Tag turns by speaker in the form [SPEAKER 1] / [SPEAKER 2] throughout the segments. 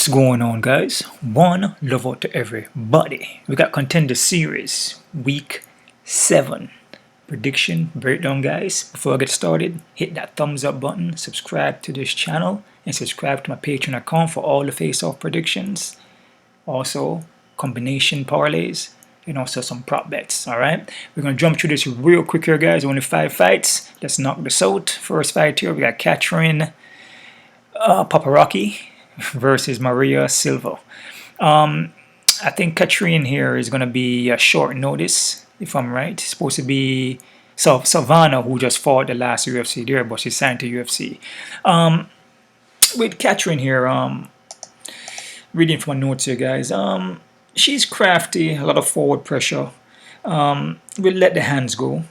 [SPEAKER 1] What's going on, guys? One love out to everybody. We got Contender Series Week 7 prediction breakdown, guys. Before I get started, hit that thumbs up button, subscribe to this channel, and subscribe to my Patreon account for all the face-off predictions. Also, combination parlays, and also some prop bets. Alright, we're gonna jump through this real quick here, guys. Only 5 fights. Let's knock this out. First fight here, we got Catherine Paparocki versus Maria Silva. I think Katrine here is going to be a short notice, if I'm right. It's supposed to be Savannah, who just fought the last UFC there, but she signed to UFC. With Katrine here, reading from my notes here, guys, she's crafty, a lot of forward pressure. We'll let the hands go,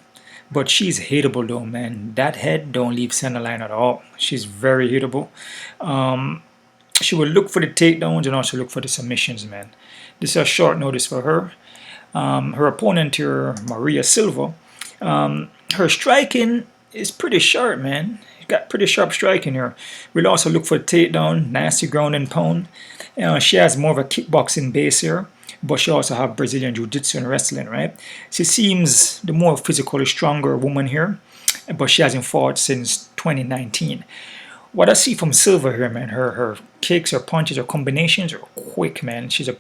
[SPEAKER 1] but she's hittable though, man. That head don't leave center line at all. She's very hittable. She will look for the takedowns and also look for the submissions, man. This is a short notice for her. Her opponent here, Maria Silva, her striking is pretty sharp, man. Got pretty sharp striking here. We'll also look for the takedown, nasty ground and pound. She has more of a kickboxing base here, but she also has Brazilian Jiu-Jitsu and wrestling, right? She seems the more physically stronger woman here, but she hasn't fought since 2019. What I see from Silva here, man, her kicks, her punches, her combinations are quick, man. She's a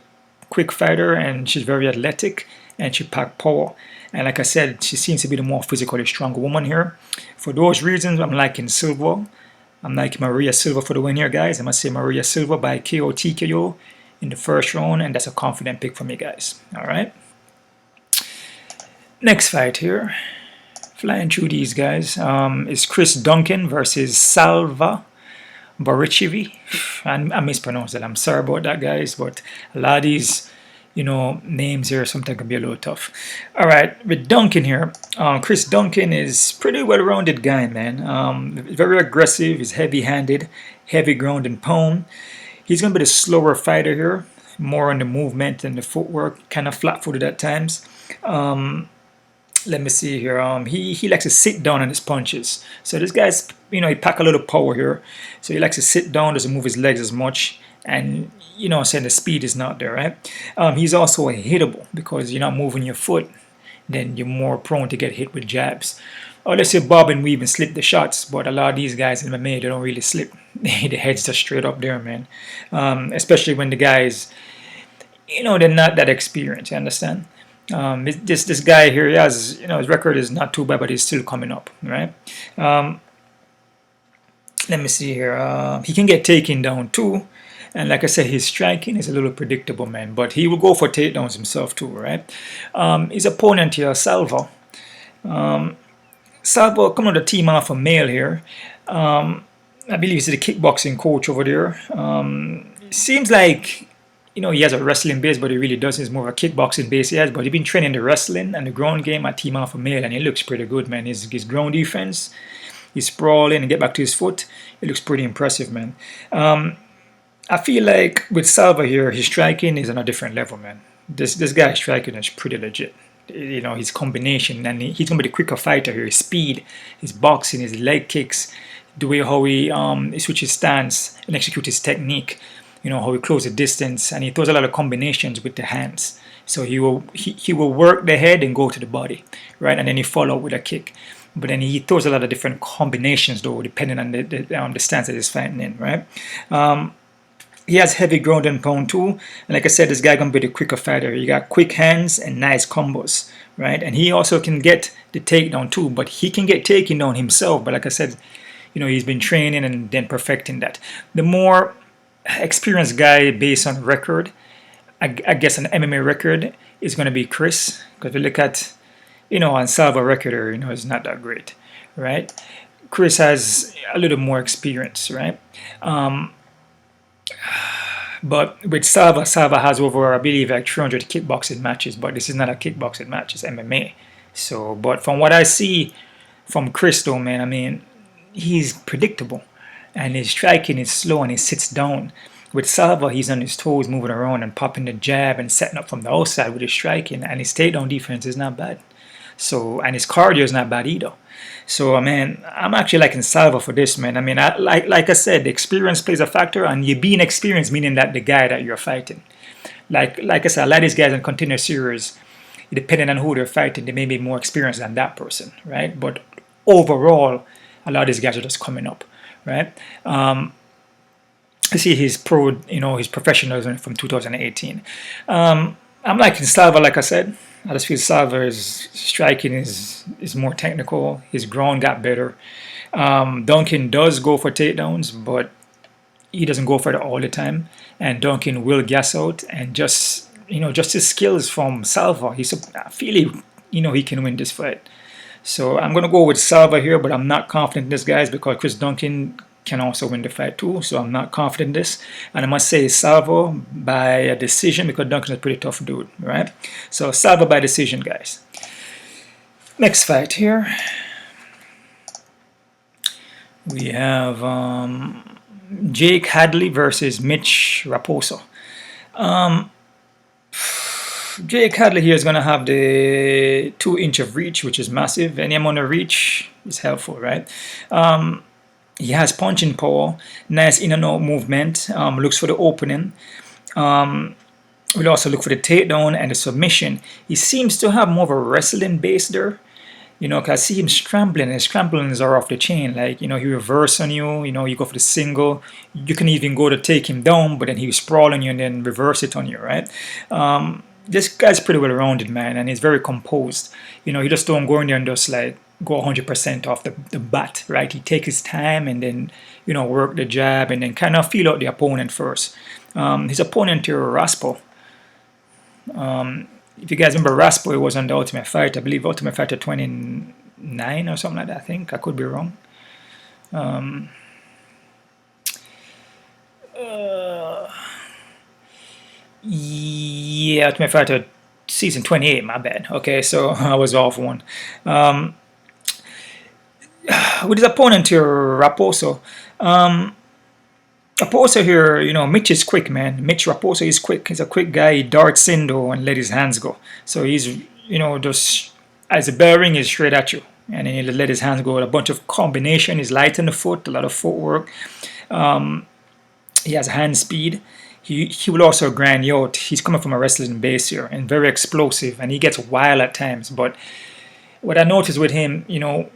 [SPEAKER 1] quick fighter and she's very athletic and she packs power. And like I said, she seems to be the more physically stronger woman here. For those reasons, I'm liking Silva. I'm liking Maria Silva for the win here, guys. I must say Maria Silva by KO TKO in the first round, and that's a confident pick for me, guys. All right. Next fight here. Flying through these guys is Chris Duncan versus Salva Borshchev. I mispronounced that. I'm sorry about that, guys. But a lot of these, names here sometimes can be a little tough. All right, with Duncan here, Chris Duncan is pretty well-rounded guy, man. Very aggressive. He's heavy-handed, heavy ground and pound. He's gonna be the slower fighter here, more on the movement and the footwork, kind of flat-footed at times. Let me see here. He likes to sit down on his punches. So this guy's, he pack a little power here. So he likes to sit down, doesn't move his legs as much, and saying the speed is not there, right? He's also a hittable because you're not moving your foot, then you're more prone to get hit with jabs. Or let's say bob and weave and slip the shots, but a lot of these guys in MMA, they don't really slip. The head's just straight up there, man. Especially when the guys, they're not that experienced. You understand? This guy here, he has, his record is not too bad, but he's still coming up, right? Let me see here. He can get taken down too, and like I said, his striking is a little predictable, man. But he will go for takedowns himself too, right? His opponent here, Salva. Salva coming on the team Alpha Male here. I believe he's the kickboxing coach over there. Seems like he has a wrestling base, but he really doesn't. It's more of a kickboxing base he has, but he's been training the wrestling and the ground game at Team Alpha Male, and he looks pretty good, man. His ground defense, he's sprawling and get back to his foot. It looks pretty impressive, man. I feel like with Salva here, his striking is on a different level, man. This guy's striking is pretty legit. His combination, and he's going to be the quicker fighter here. His speed, his boxing, his leg kicks, the way how he switches stance and execute his technique. How he closes the distance, and he throws a lot of combinations with the hands. So he will work the head and go to the body, right? And then he follow with a kick. But then he throws a lot of different combinations, though, depending on the stance that he's fighting in, right? He has heavy ground and pound too. And like I said, this guy gonna be the quicker fighter. He got quick hands and nice combos, right? And he also can get the takedown too, but he can get taken down himself. But like I said, he's been training and then perfecting that. The more experienced guy based on record, I guess an MMA record is going to be Chris, because if you look at on Salva record here, it's not that great, right? Chris has a little more experience, right? But with Salva has over, I believe, like 300 kickboxing matches, but this is not a kickboxing match, it's MMA. So, but from what I see from Chris though, man, I mean, he's predictable. And his striking is slow and he sits down. With Salva, he's on his toes, moving around and popping the jab and setting up from the outside with his striking. And his takedown defense is not bad. So, and his cardio is not bad either. So, man, I'm actually liking Salva for this, man. I mean, like I said, the experience plays a factor, and you being experienced meaning that the guy that you're fighting. Like I said, a lot of these guys in Contender series, depending on who they're fighting, they may be more experienced than that person, right? But overall, a lot of these guys are just coming up, right? You see his his professionalism from 2018. I'm liking Salva, like I said. I just feel Salva's striking is more technical. His ground got better. Duncan does go for takedowns, but he doesn't go for it all the time. And Duncan will gas out, and just his skills from Salva. I feel he can win this fight. So I'm gonna go with Salva here, but I'm not confident in this, guys, because Chris Duncan can also win the fight too. So I'm not confident in this, and I must say Salva by a decision because Duncan is a pretty tough dude, right? So Salva by decision, guys. Next fight here, we have Jake Hadley versus Mitch Raposa. Jake Hadley here is going to have the 2-inch of reach, which is massive. Any amount of reach is helpful, right? He has punching power, nice in and out movement, looks for the opening. We'll also look for the takedown and the submission. He seems to have more of a wrestling base there. Cause I see him scrambling, and his scramblings are off the chain. Like, he reverse on you, you go for the single. You can even go to take him down, but then he sprawl on you and then reverse it on you, right? This guy's pretty well rounded, man, and he's very composed. He just don't go in there and just like go 100% off the bat, right? He take his time and then, work the jab and then kind of feel out the opponent first. His opponent here, Raspo. If you guys remember, Raspo, it was on the Ultimate Fighter. I believe Ultimate Fighter 29 or something like that, I think. I could be wrong. Yeah, Ultimate Fighter season 28, my bad. Okay, so I was off one. With his opponent here, Raposo. Raposo here, Mitch is quick, man. Mitch Raposo is quick. He's a quick guy. He darts in though and let his hands go. So he's, just as the bell ring is straight at you. And then he'll let his hands go. A bunch of combination. He's light in the foot, a lot of footwork. He has hand speed. He will also grind you out. He's coming from a wrestling base here and very explosive, and he gets wild at times. But what I noticed with him,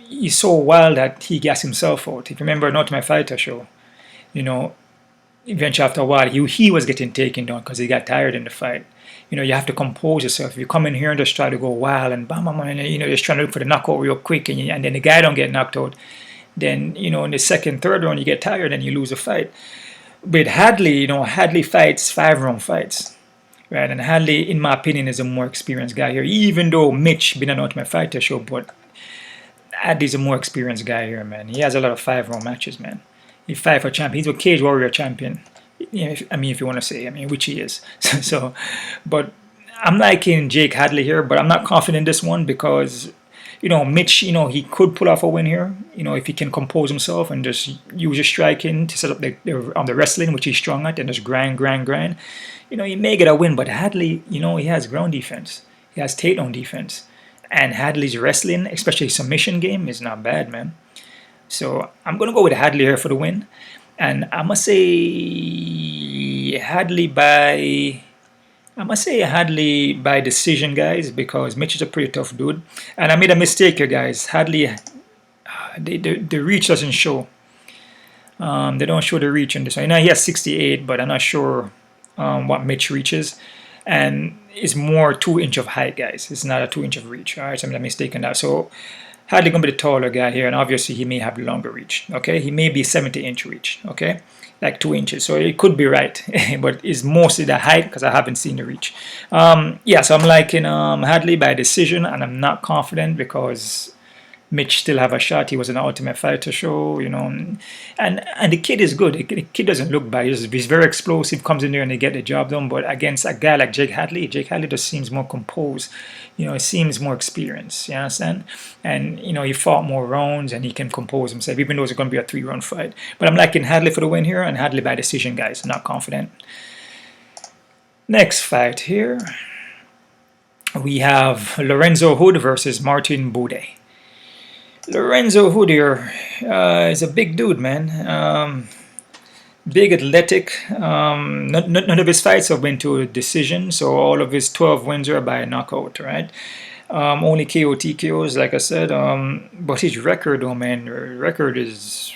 [SPEAKER 1] he's so wild that he gas himself out. If you remember Not My Fighter show, eventually after a while he was getting taken down because he got tired in the fight. You have to compose yourself. If you come in here and just try to go wild and bam, bam, and just trying to look for the knockout real quick, and then the guy don't get knocked out, then in the second, third round you get tired and you lose a fight. With Hadley, Hadley fights 5-round fights, right? And Hadley, in my opinion, is a more experienced guy here. Even though Mitch been an Ultimate Fighter show, but Hadley's a more experienced guy here, man. He has a lot of 5-round matches, man. He fight for champion. He's a Cage Warrior champion. If you want to say, which he is. So, but I'm liking Jake Hadley here, but I'm not confident in this one because, Mitch, he could pull off a win here, if he can compose himself and just use his striking to set up the wrestling, which he's strong at, and just grind. He may get a win, but Hadley, he has ground defense. He has takedown defense. And Hadley's wrestling, especially submission game, is not bad, man. So I'm going to go with Hadley here for the win. And I must say Hadley by decision, guys, because Mitch is a pretty tough dude. And I made a mistake here, guys. Hadley, the reach doesn't show. They don't show the reach in this one. He has 68, but I'm not sure what Mitch reaches. And it's more 2-inch of height, guys. It's not a 2-inch of reach. All right, so I made a mistake in that. So Hadley going to be the taller guy here, and obviously he may have longer reach. Okay, he may be 70-inch reach. Okay, like 2 inches. So it could be right, but it's mostly the height because I haven't seen the reach. Yeah, so I'm liking Hadley by decision, and I'm not confident because Mitch still have a shot. He was an Ultimate Fighter show, and the kid is good. The kid doesn't look bad. He's very explosive, comes in there and they get the job done. But against a guy like Jake Hadley just seems more composed. He seems more experienced. You understand? And he fought more rounds and he can compose himself, even though it's going to be a 3-round fight. But I'm liking Hadley for the win here, and Hadley by decision, guys. Not confident. Next fight here, we have Lorenzo Hood versus Martin Boude. Lorenzo Hoodier is a big dude, man. Big, athletic. None of his fights have been to a decision, so all of his 12 wins are by knockout, right? Only KO TKOs, like I said. But his record, though, man, record is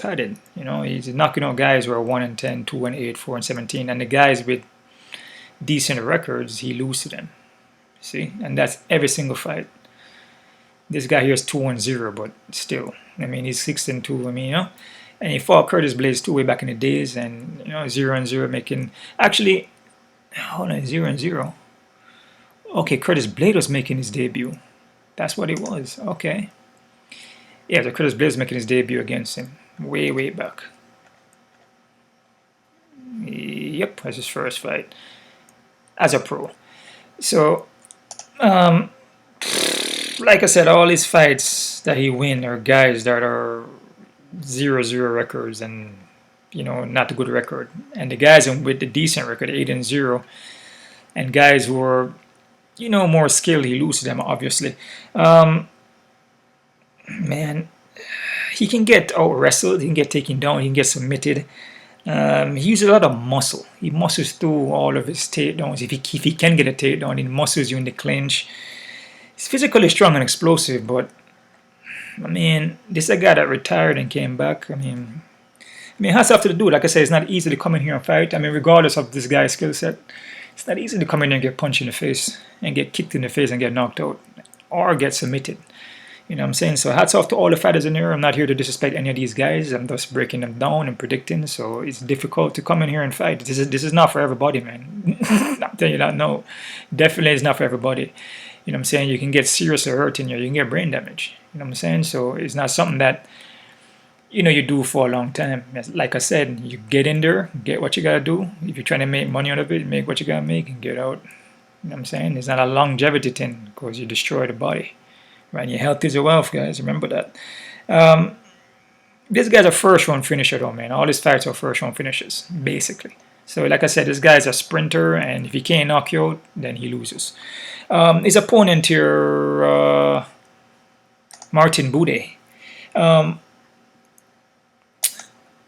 [SPEAKER 1] padded. You know, he's knocking out guys who are 1-10, 2-8, 4-17, and the guys with decent records, he loses to them. See, and that's every single fight. This guy here is 2-0, but still, I mean, he's 6-2. I mean, you know, and he fought Curtis Blades 2 way back in the days, and you know, 0-0, making actually, hold on, 0-0. Okay, Curtis Blade was making his debut. That's what it was. Okay. Yeah, so Curtis Blade was making his debut against him way back. Yep, that's his first fight as a pro. So, like I said, all his fights that he win are guys that are 0-0 records and, you know, not a good record. And the guys with the decent record, 8-0, and guys who are, you know, more skilled, he loses them, obviously. Man, he can get out wrestled, he can get taken down, he can get submitted. He uses a lot of muscle. He muscles through all of his takedowns. If he can get a takedown, he muscles you in the clinch. He's physically strong and explosive, but I mean, this is a guy that retired and came back. I mean, hats off to the dude. Like I said, it's not easy to come in here and fight. I mean, regardless of this guy's skill set, it's not easy to come in here and get punched in the face and get kicked in the face and get knocked out or get submitted. You know what I'm saying? So hats off to all the fighters in here. I'm not here to disrespect any of these guys. I'm just breaking them down and predicting. So it's difficult to come in here and fight. This is not for everybody, man. I'm telling you that. No, definitely it's not for everybody. You know what I'm saying? You can get seriously hurt in here. You can get brain damage. You know what I'm saying? So it's not something that, you know, you do for a long time. Like I said, you get in there, get what you gotta do. If you're trying to make money out of it, make what you gotta make and get out. You know what I'm saying? It's not a longevity thing because you destroy the body. Right? Your health is your wealth, guys. Remember that. This guy's a first round finisher, though, man. All his fights are first round finishes, basically. So, like I said, this guy's a sprinter, and if he can't knock you out, then he loses. His opponent here, Martin Boude.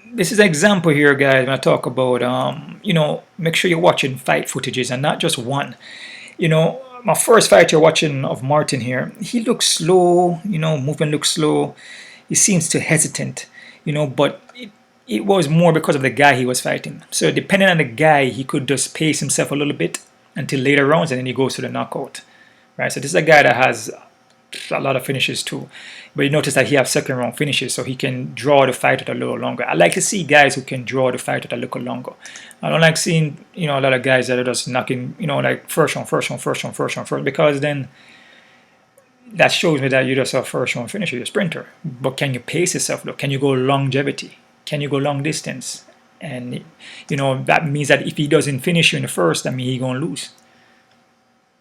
[SPEAKER 1] This is an example here, guys, when I talk about, you know, make sure you're watching fight footages and not just one. You know, my first fight you're watching of Martin here, he looks slow, you know, movement looks slow. He seems too hesitant, you know, but it was more because of the guy he was fighting. So depending on the guy, he could just pace himself a little bit until later rounds and then he goes to the knockout. Right, so this is a guy that has a lot of finishes too. But you notice that he has second round finishes, so he can draw the fight out a little longer. I like to see guys who can draw the fight out a little longer. I don't like seeing, you know, a lot of guys that are just knocking, you know, like first round, because then that shows me that you're just a first round finisher, you're a sprinter. But can you pace yourself though? Can you go longevity? Can you go long distance? And, you know, that means that if he doesn't finish you in the first, I mean, he's going to lose.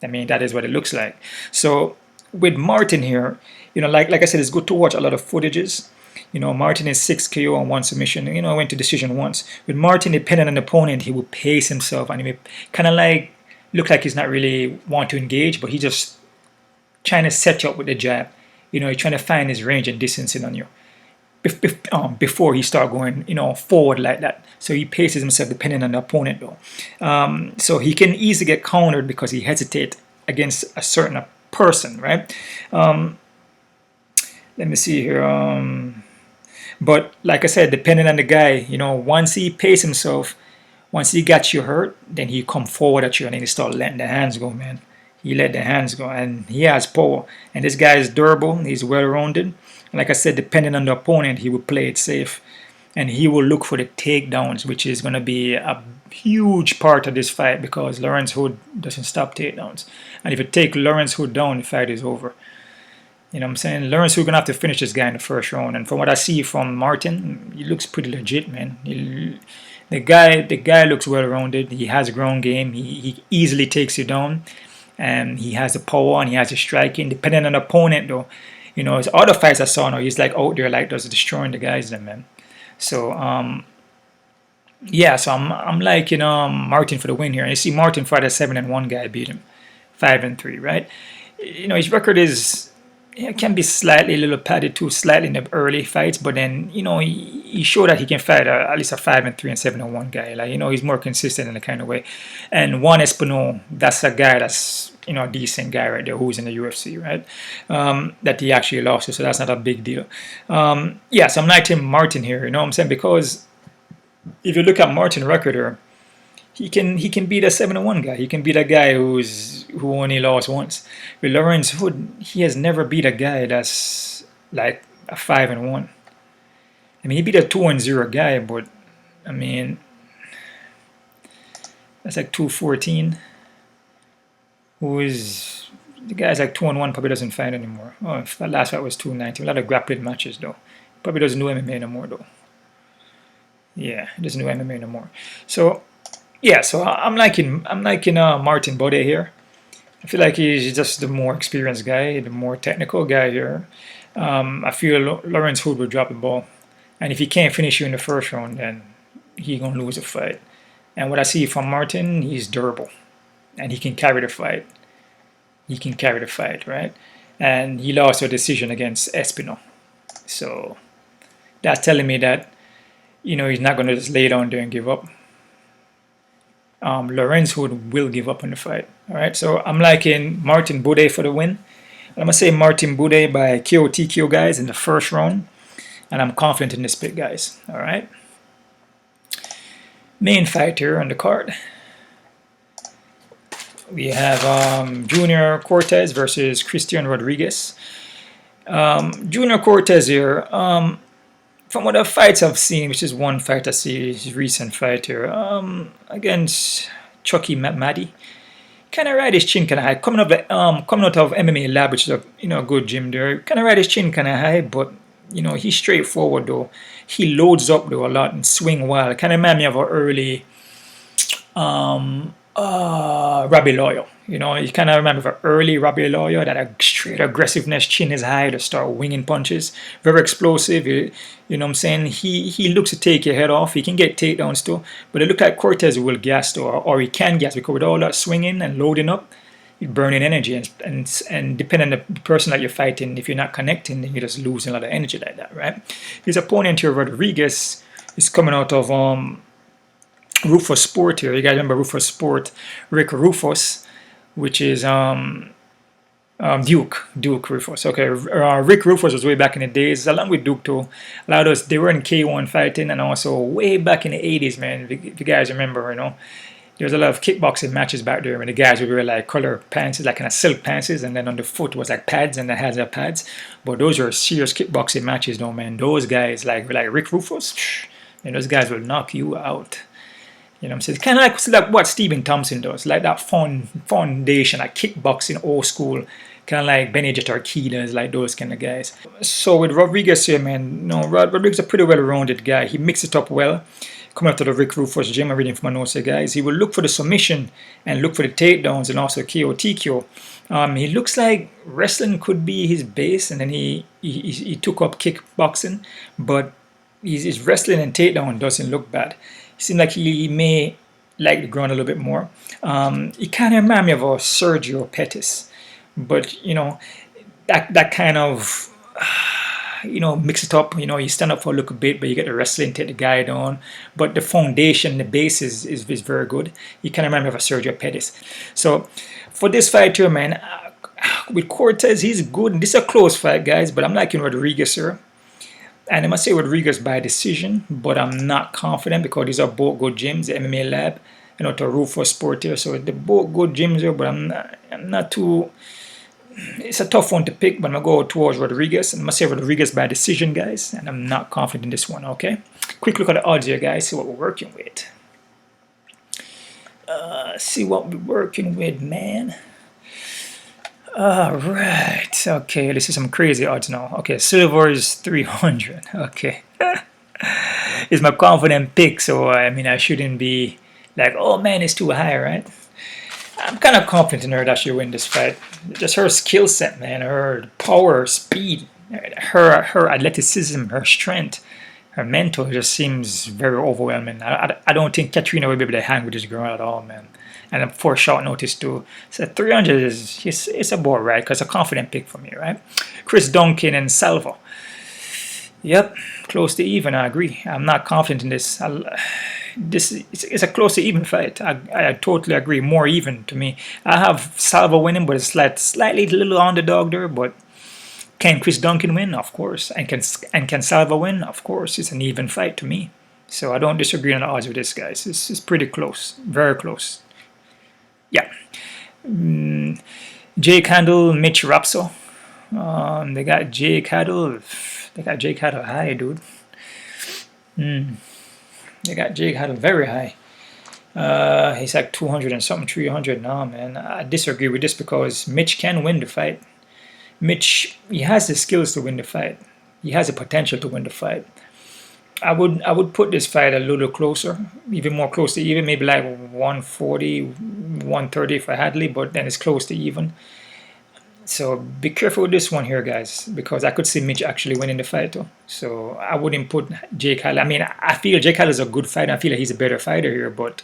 [SPEAKER 1] I mean, that is what it looks like. So with Martin here, you know, like I said, it's good to watch a lot of footages. You know, Martin is 6 KO on 1 submission. You know, went to decision once. With Martin, depending on the opponent, he will pace himself and he may kind of like look like he's not really want to engage, but he just trying to set you up with the jab. You know, he's trying to find his range and distancing on you before he start going, you know, forward like that. So he paces himself depending on the opponent though. So he can easily get countered because he hesitates against a certain person, right? Let me see here. But like I said, depending on the guy, you know, once he paces himself, once he got you hurt, then he come forward at you and then he start letting the hands go, man. He let the hands go and he has power. And this guy is durable. He's well-rounded. Like I said, depending on the opponent, he will play it safe. And he will look for the takedowns, which is going to be a huge part of this fight because Lawrence Hood doesn't stop takedowns. And if you take Lawrence Hood down, the fight is over. You know what I'm saying? Lawrence Hood going to have to finish this guy in the first round. And from what I see from Martin, he looks pretty legit, man. The guy looks well-rounded. He has a ground game. He easily takes you down. And he has the power and he has the striking. Depending on the opponent, though, you know, his other fights I saw now, he's like out there like just destroying the guys, then, man. So, yeah, so I'm like, you know, Martin for the win here. And you see Martin fight a 7-1 guy beat him, 5-3, right? You know, his record is it can be slightly a little padded too slightly in the early fights, but then he showed that he can fight at least a 5-3 and 7-1 guy. Like he's more consistent in the kind of way. And Juan Espino, that's a guy that's a decent guy right there who's in the UFC, right? That he actually lost to, so that's not a big deal. Yeah, so I'm liking Martin here. You know what I'm saying? Because if you look at Martin's record here, he can beat a 7-1 guy. He can beat a guy who only lost once. With Lorenzo, he has never beat a guy that's like a 5-1. I mean, he beat a 2-0 guy, but I mean, that's like 214. The guy's like 2-1, probably doesn't fight anymore. Oh, that last fight was 290. A lot of grappling matches though. Probably doesn't do MMA no more though. Yeah, he doesn't do MMA no more. So yeah, so I'm liking Martin Boude here. I feel like he's just the more experienced guy, the more technical guy here. I feel Lawrence Hood will drop the ball, and if he can't finish you in the first round, then he's gonna lose the fight. And what I see from Martin, he's durable, and he can carry the fight. He can carry the fight, right? And he lost a decision against Espino, so that's telling me that he's not gonna just lay down there and give up. Lorenzo will give up on the fight. All right, so I'm liking Martin Boude for the win. I'm gonna say Martin Boude by KO TKO, guys, in the first round, and I'm confident in this pick, guys. All right. Main fight here on the card, we have Junior Cortez versus Christian Rodriguez. Junior Cortez here. From what the fights I've seen, which is one fight I see, his recent fight here, against Chucky Maddy, kind of ride his chin kind of high. Coming out of MMA Lab, which is a good gym there, kind of ride his chin kind of high, but he's straightforward though. He loads up though a lot and swing wild. Kind of remind me of an early Robbie Lawyer. You kind of remember an early Robbie Lawyer, that a straight aggressiveness, chin is high to start winging punches. Very explosive, you know what I'm saying? He looks to take your head off. He can get takedowns too, but it looks like Cortez will gas though, or he can gas, because with all that swinging and loading up, you're burning energy, and depending on the person that you're fighting, if you're not connecting, then you're just losing a lot of energy like that, right? His opponent here, Rodriguez, is coming out of Rufus Sport here. You guys remember Rufus Sport, Rick Rufus, which is Duke Rufus. Okay, Rick Rufus was way back in the days, along with Duke too. A lot of those, they were in K1 fighting, and also way back in the 80s, man. If you guys remember, there was a lot of kickboxing matches back there when the guys would wear like color pants, like kind of silk pants, and then on the foot was like pads, and the hands are pads. But those were serious kickboxing matches, though, man. Those guys, like Rick Rufus, those guys will knock you out. You know what I'm saying? It's kind of like what Stephen Thompson does, like that foundation, like kickboxing, old school, kind of like Benny Jeter-Keelas, like those kind of guys. So with Rodriguez here, man, Rodriguez is a pretty well-rounded guy. He mixes it up well. Coming after the Rick Rufus gym, I'm reading from my notes here, guys. He will look for the submission and look for the takedowns and also KO TKO. He looks like wrestling could be his base, and then he took up kickboxing, but his wrestling and takedown doesn't look bad. Seems like he may like the ground a little bit more. He kind of reminds me of a Sergio Pettis, but that kind of mix it up. You stand up for a little bit, but you get the wrestling, take the guy down. But the foundation, the base is very good. He kind of reminds me of a Sergio Pettis. So for this fight here, man, with Cortez, he's good. This is a close fight, guys, but I'm liking Rodriguez here. And I must say Rodriguez by decision, but I'm not confident because these are both good gyms, the MMA Lab, to Rufus Sport here. So they're both good gyms here, but I'm not too. It's a tough one to pick, but I'm going to go towards Rodriguez. And I must say Rodriguez by decision, guys, and I'm not confident in this one, okay? Quick look at the odds here, guys, see what we're working with. Man. Alright, okay, this is some crazy odds now. Okay, silver is 300. Okay. It's my confident pick, so I mean, I shouldn't be like, oh man, it's too high, right? I'm kind of confident in her that she'll win this fight. Just her skill set, man, her power, her speed, her athleticism, her strength. Her mentor just seems very overwhelming. I don't think Katrina will be able to hang with this girl at all, man. And for short notice too. So 300 is it's a board, right? Because it's a confident pick for me, right? Chris Duncan and Salva. Yep, close to even. I agree. I'm not confident in this. It's a close to even fight. I totally agree. More even to me. I have Salva winning, but it's slightly little underdog there. But can Chris Duncan win? Of course. And can Salva win? Of course. It's an even fight to me. So I don't disagree on the odds with this, guys. It's pretty close. Very close. Yeah. Jake Handel, Mitch Raposa. They got Jake Handel. They got Jake Handel high, dude. They got Jake Handel very high. He's like 200 and something, 300 now, man. I disagree with this because Mitch can win the fight. Mitch, he has the skills to win the fight. He has the potential to win the fight. I would put this fight a little closer, even more close to even, maybe like 140, 130 for Hadley, but then it's close to even. So be careful with this one here, guys, because I could see Mitch actually winning the fight too. So I wouldn't put Jake Hadley. I mean, I feel Jake Hadley is a good fighter. I feel like he's a better fighter here, but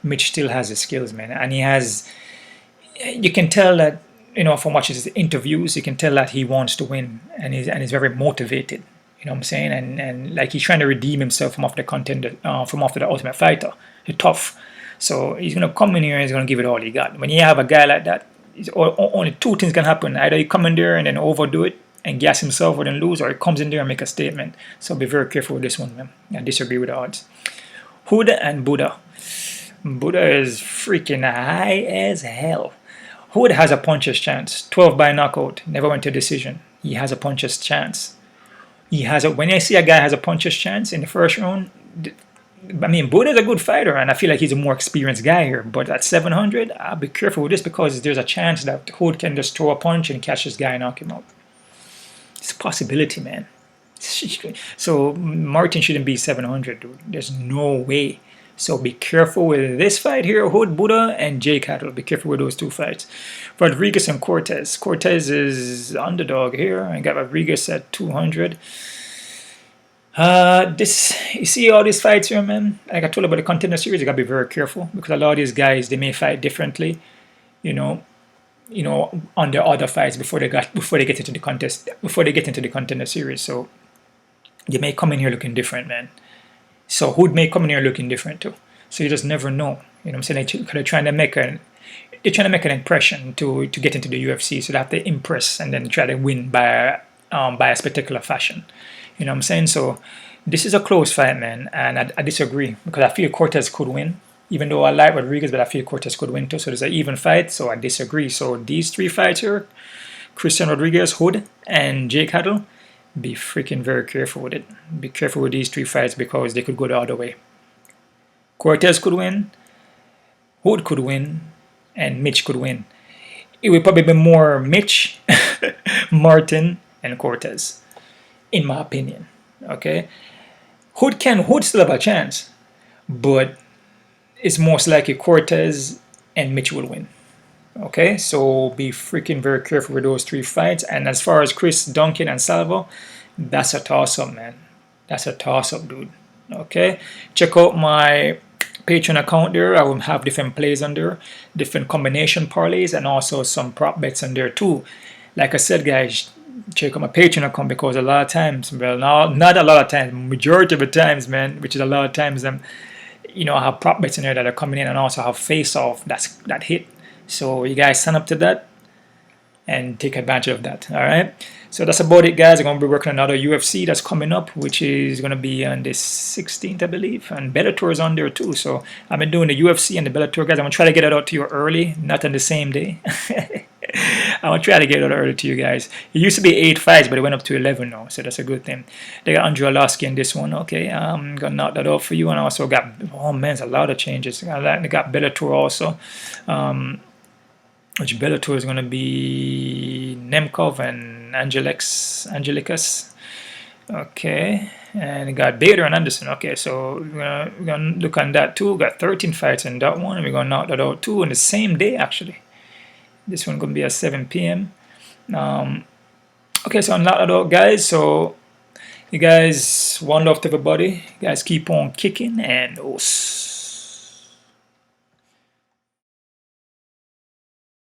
[SPEAKER 1] Mitch still has the skills, man. And he has, you can tell that, you know, from watching his interviews, you can tell that he wants to win and he's very motivated. You know what I'm saying? And like he's trying to redeem himself from off the Contender, from off the Ultimate Fighter. He's tough. So he's going to come in here and he's going to give it all he got. When you have a guy like that, only two things can happen. Either he come in there and then overdo it and gas himself or then lose, or he comes in there and make a statement. So be very careful with this one, man. I disagree with the odds. Boude and Boude. Boude is freaking high as hell. Boude has a puncher's chance. 12 by knockout. Never went to decision. He has a puncher's chance. He has a, when I see a guy has a puncher's chance in the first round, I mean, Boude is a good fighter, and I feel like he's a more experienced guy here. But at 700, I'll be careful with this because there's a chance that Boude can just throw a punch and catch this guy and knock him out. It's a possibility, man. So Martin shouldn't be 700, dude. There's no way. So be careful with this fight here, Boude and Jake Hadley. Be careful with those two fights. Rodriguez and Cortez. Cortez is underdog here. I got Rodriguez at 200. You see all these fights here, man. Like I told you about the Contender series, you gotta be very careful because a lot of these guys, they may fight differently, you know, on their other fights before they get into the contest, before they get into the Contender series. So they may come in here looking different, man. So Boude may come in here looking different too. So you just never know. You know what I'm saying? They're trying to make an impression to get into the UFC. So they have to impress and then try to win by a spectacular fashion. You know what I'm saying? So this is a close fight, man. And I disagree because I feel Cortez could win. Even though I like Rodriguez, but I feel Cortez could win too. So there's an even fight. So I disagree. So these three fights here, Christian Rodriguez, Boude, and Jake Hadley, be freaking very careful with it. Be careful with these three fights because they could go the other way. Cortez could win, Boude could win, and Mitch could win. It would probably be more Mitch, Martin, and Cortez, in my opinion. Okay, Boude still have a chance, but it's most likely Cortez and Mitch will win. Okay, so be freaking very careful with those three fights. And as far as Chris, Duncan, and Salva, that's a toss-up, man. That's a toss-up, dude. Okay, check out my Patreon account there. I will have different plays on there, different combination parlays, and also some prop bets on there too. Like I said, guys, check out my Patreon account because a lot of times, well, not a lot of times, majority of the times, man, which is a lot of times, you know, I have prop bets in there that are coming in, and also have face-off that hit. So you guys sign up to that and take advantage of that. All right. So that's about it, guys. I'm going to be working on another UFC that's coming up, which is going to be on the 16th, I believe. And Bellator is on there too. So I've been doing the UFC and the Bellator, guys. I'm going to try to get it out to you early, not on the same day. I'm going to try to get it out early to you guys. It used to be 8 fights, but it went up to 11 now. So that's a good thing. They got Andrew Arlovsky in this one. Okay. I'm going to knock that out for you. And I also got, oh man, there's a lot of changes. They got Bellator also. Which Bellator is going to be Nemkov and Angelicus. Okay. And we got Bader and Anderson. Okay, so we're going to look on that too. We got 13 fights in that one. And we're going to knock that out too on the same day, actually. This one going to be at 7 p.m. Okay, so knock that out, guys. So You guys, one love to everybody. You guys keep on kicking and os.